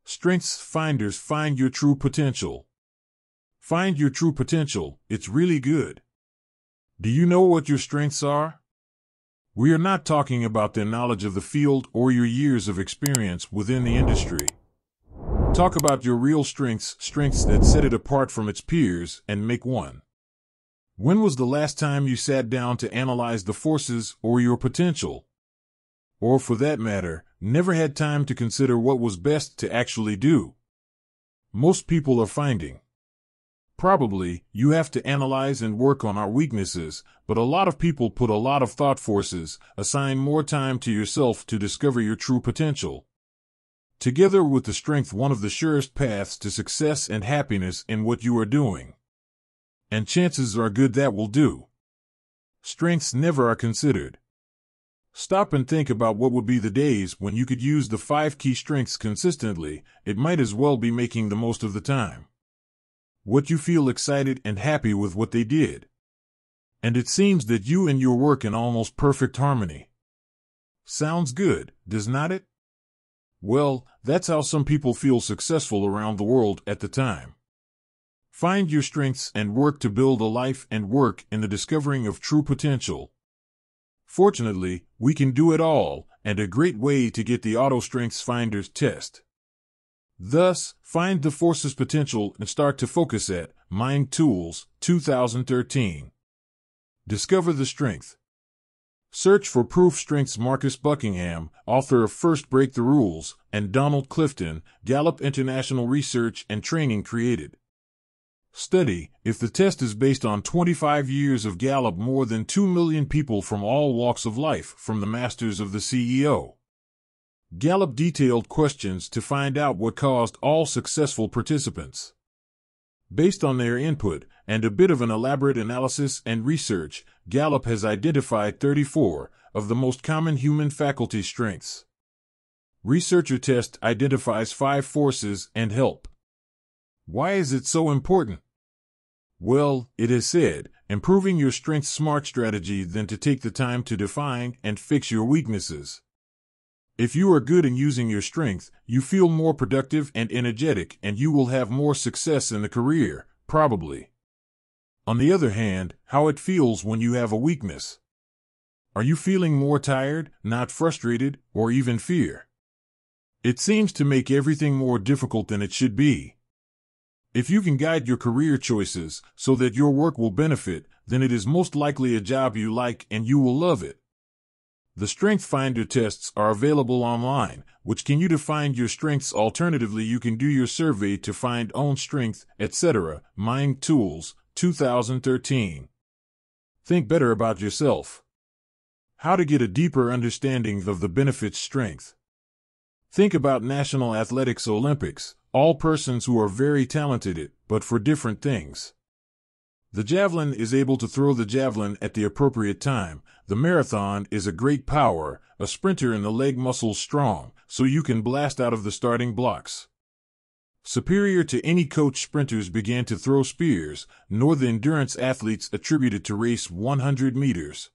Strengths finders find your true potential. Find your true potential, it's really good. Do you know what your strengths are? We are not talking about the knowledge of the field or your years of experience within the industry. Talk about your real strengths, strengths that set it apart from its peers and make one. When was the last time you sat down to analyze the forces or your potential? Or for that matter, never had time to consider what was best to actually do? Most people are finding. Probably, you have to analyze and work on our weaknesses, but a lot of people put a lot of thought forces, assign more time to yourself to discover your true potential. Together with the strength, one of the surest paths to success and happiness in what you are doing. And chances are good that will do. Strengths never are considered. Stop and think about what would be the days when you could use the 5 key strengths consistently. It might as well be making the most of the time. What you feel excited and happy with what they did. And it seems that you and your work in almost perfect harmony. Sounds good, does not it? Well, that's how some people feel successful around the world at the time. Find your strengths and work to build a life and work in the discovering of true potential. Fortunately, we can do it all, and a great way to get the Auto Strengths Finders test. Thus, find the force's potential and start to focus at Mind Tools, 2013. Discover the strength. Search for proof strengths. Marcus Buckingham, author of First Break the Rules, and Donald Clifton, Gallup International Research and Training created. Study, if the test is based on 25 years of Gallup, more than 2 million people from all walks of life, from the masters of the CEO. Gallup detailed questions to find out what caused all successful participants. Based on their input, and a bit of an elaborate analysis and research, Gallup has identified 34 of the most common human faculty strengths. Researcher test identifies 5 forces and help. Why is it so important? Well, it is said, improving your strengths smart strategy than to take the time to define and fix your weaknesses. If you are good in using your strength, you feel more productive and energetic, and you will have more success in the career, probably. On the other hand, how it feels when you have a weakness. Are you feeling more tired, not frustrated, or even fear? It seems to make everything more difficult than it should be. If you can guide your career choices so that your work will benefit, then it is most likely a job you like and you will love it. The Strength Finder tests are available online, which can you to find your strengths. Alternatively, you can do your survey to find own strength, etc. Mind Tools, 2013. Think better about yourself. How to get a deeper understanding of the benefits strength. Think about National Athletics Olympics, all persons who are very talented but for different things. The javelin is able to throw the javelin at the appropriate time. The marathon is a great power, a sprinter in the leg muscles strong, so you can blast out of the starting blocks. Superior to any coach, sprinters began to throw spears, nor the endurance athletes attributed to race 100 meters.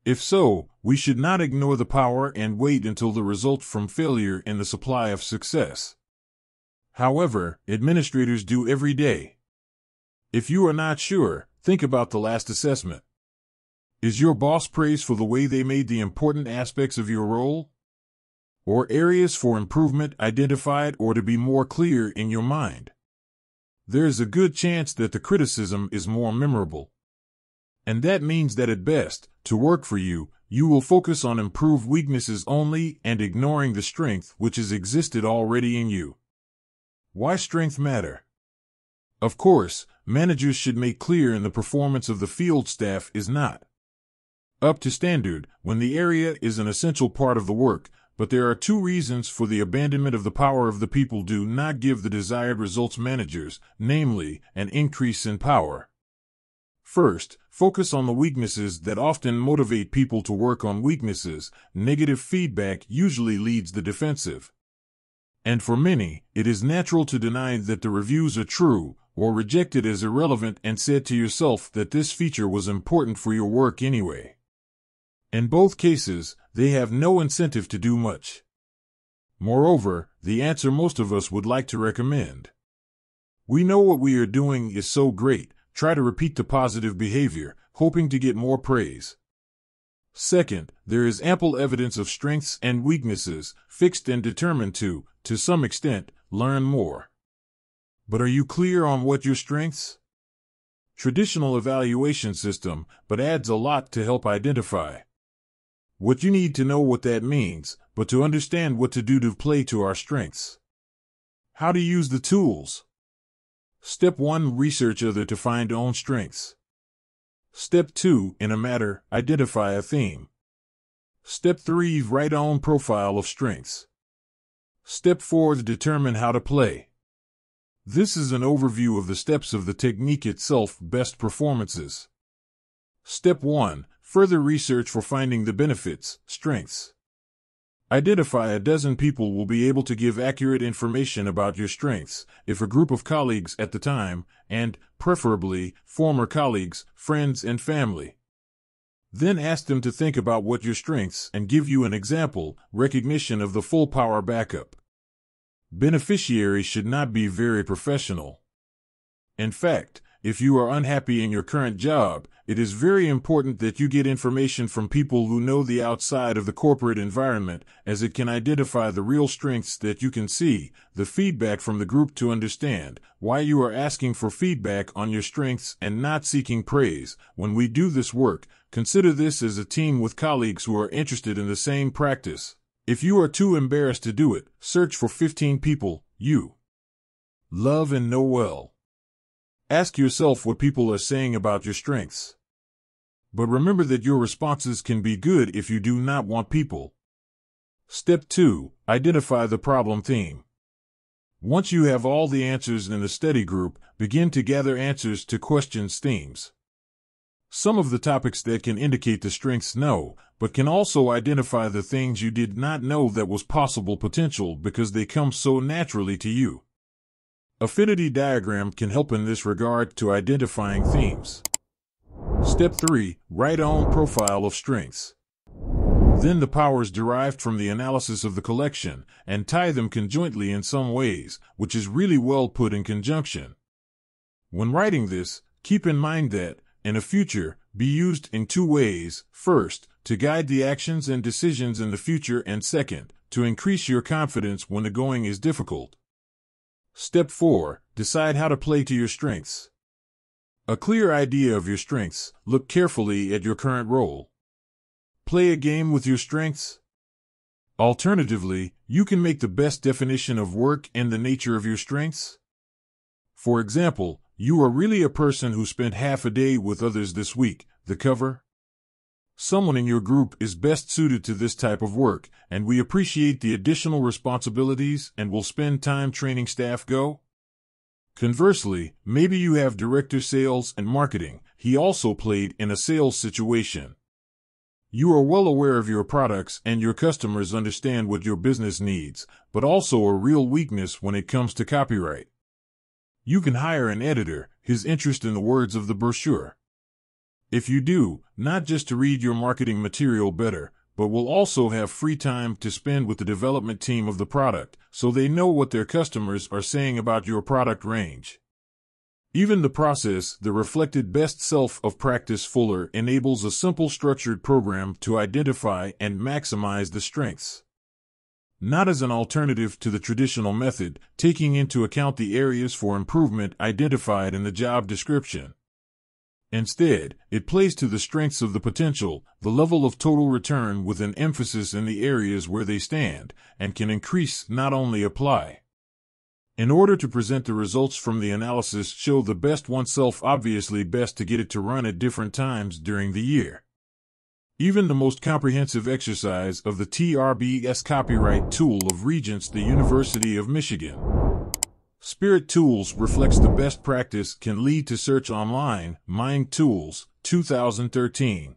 If so, we should not ignore the power and wait until the result from failure in the supply of success. However, administrators do every day. If you are not sure, think about the last assessment. Is your boss praised for the way they made the important aspects of your role? Or areas for improvement identified or to be more clear in your mind? There is a good chance that the criticism is more memorable. And that means that at best, to work for you, you will focus on improved weaknesses only and ignoring the strength which has existed already in you. Why strength matter? Of course, managers should make clear in the performance of the field staff is not up to standard when the area is an essential part of the work, but there are 2 reasons for the abandonment of the power of the people do not give the desired results. Managers, namely, an increase in power. First, focus on the weaknesses that often motivate people to work on weaknesses. Negative feedback usually leads the defensive. And for many, it is natural to deny that the reviews are true, or reject it as irrelevant and said to yourself that this feature was important for your work anyway. In both cases, they have no incentive to do much. Moreover, the answer most of us would like to recommend. We know what we are doing is so great, try to repeat the positive behavior, hoping to get more praise. Second, there is ample evidence of strengths and weaknesses, fixed and determined to some extent, learn more. But are you clear on what your strengths? Traditional evaluation system, but adds a lot to help identify. What you need to know what that means, but to understand what to do to play to our strengths. How to use the tools. Step 1. Research other to find own strengths. Step 2. In a matter, identify a theme. Step 3. Write own profile of strengths. Step 4. Determine how to play. This is an overview of the steps of the technique itself, best performances. Step 1. Further research for finding the benefits, strengths. Identify a dozen people will be able to give accurate information about your strengths, if a group of colleagues at the time, and, preferably, former colleagues, friends and family. Then ask them to think about what your strengths and give you an example, recognition of the full power backup. Beneficiaries should not be very professional. In fact, if you are unhappy in your current job, it is very important that you get information from people who know the outside of the corporate environment, as it can identify the real strengths that you can see, the feedback from the group to understand why you are asking for feedback on your strengths and not seeking praise. When we do this work, consider this as a team with colleagues who are interested in the same practice. If you are too embarrassed to do it, search for 15 people you love and know well. Ask yourself what people are saying about your strengths. But remember that your responses can be good if you do not want people. Step 2. Identify the problem theme. Once you have all the answers in the study group, begin to gather answers to questions themes. Some of the topics that can indicate the strengths know, but can also identify the things you did not know that was possible potential because they come so naturally to you. Affinity diagram can help in this regard to identifying themes. Step 3. Write own profile of strengths. Then the powers derived from the analysis of the collection, and tie them conjointly in some ways, which is really well put in conjunction. When writing this, keep in mind that, in the future, be used in two ways. First, to guide the actions and decisions in the future, and second, to increase your confidence when the going is difficult. Step 4. Decide how to play to your strengths. A clear idea of your strengths. Look carefully at your current role. Play a game with your strengths. Alternatively, you can make the best definition of work and the nature of your strengths. For example, you are really a person who spent half a day with others this week. The cover? Someone in your group is best suited to this type of work, and we appreciate the additional responsibilities and will spend time training staff. Go. Conversely, maybe you have director sales and marketing. He also played in a sales situation. You are well aware of your products and your customers understand what your business needs, but also a real weakness when it comes to copyright. You can hire an editor, his interest in the words of the brochure. If you do, not just to read your marketing material better, but will also have free time to spend with the development team of the product, so they know what their customers are saying about your product range. Even the process, the reflected best self of Practice Fuller, enables a simple structured program to identify and maximize the strengths. Not as an alternative to the traditional method, taking into account the areas for improvement identified in the job description. Instead, it plays to the strengths of the potential, the level of total return with an emphasis in the areas where they stand, and can increase, not only apply. In order to present the results from the analysis show the best oneself, obviously best to get it to run at different times during the year. Even the most comprehensive exercise of the TRBS copyright tool of Regents, the University of Michigan. Spirit Tools reflects the best practice can lead to search online. Mind Tools, 2013.